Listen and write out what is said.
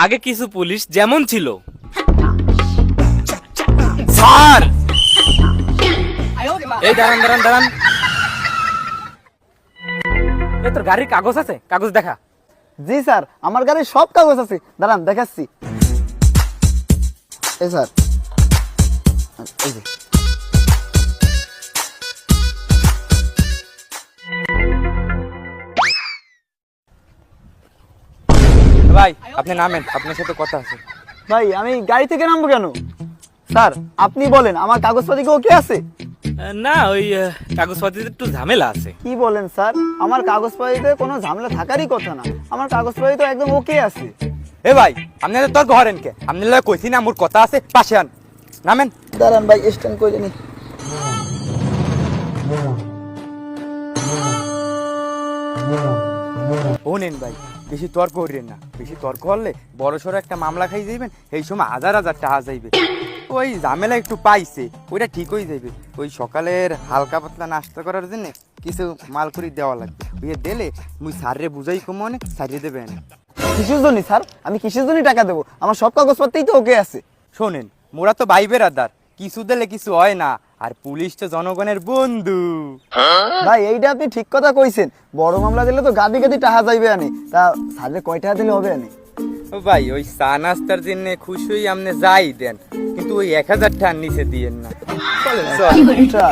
আগে কিছু পুলিশ যেমন ছিল। স্যার এই দাঁড়ান দাঁড়ান দাঁড়ান, এই তোর গাড়ির কাগজ আছে? কাগজ দেখা। জি স্যার, আমার গাড়ির সব কাগজ আছে, দাঁড়ান দেখাচ্ছি। এই স্যার, এই যে। ভাই আপনি নামেন, আপনার সাথে কথা আছে। ভাই আমি গাড়ি থেকে নামবো কেন? স্যার আপনি বলেন, আমার কাগজপাতি কি ওকে আছে? না ওই কাগজপত্রের একটু ঝামেলা আছে। কি বলেন স্যার, আমার কাগজপাতিতে কোনো ঝামেলা থাকারই কথা না, আমার কাগজপাতি তো একদম ওকে আছে। এ ভাই আপনি তোর ঘরেন কে? আপনি কইছি না মোর কথা আছে, পাশে আন, নামেন। দাঁড়ান ভাই, স্ট্যান্ড করে নি। ও নেন ভাই, বেশি তর্ক করিলেন না, বেশি তর্ক করলে বড় সড়ো একটা মামলা খাই যাইবেন, এই সময় হাজার হাজার টাকা যাইবে। ওই ঝামেলা একটু পাইছে, ওইটা ঠিক হয়ে যাবে। ওই সকালের হালকা পাতলা নাস্তা করার জন্য কিছু মাল করি দেওয়া লাগবে, ওই দিলে মুই স্যাররে বুঝাই কম অনেক সারিয়ে দেবে। কিসের জন্য স্যার? আমি কিসের জন্য টাকা দেবো? আমার সব কাগজপত্রই তো ওকে আছে। শোনেন, মোরা তো ভাই বেরাদার, কিছু দিলে কিছু হয় না, আর পুলিশ তো জনগণের বন্ধু। ভাই এইটা আপনি ঠিক কথা কইছেন, বড় মামলা দিলে তো গাদি গাদি টাকা যাইবে আনি, তা স্যারে কয় টাকা দিলে হবে আনি? ও ভাই ওই চা নাস্তার জন্য খুশি হয়ে আপনি যাই দেন, কিন্তু ওই 1000 টাকার নিচে দিয়েন না। চলেন চল। আচ্ছা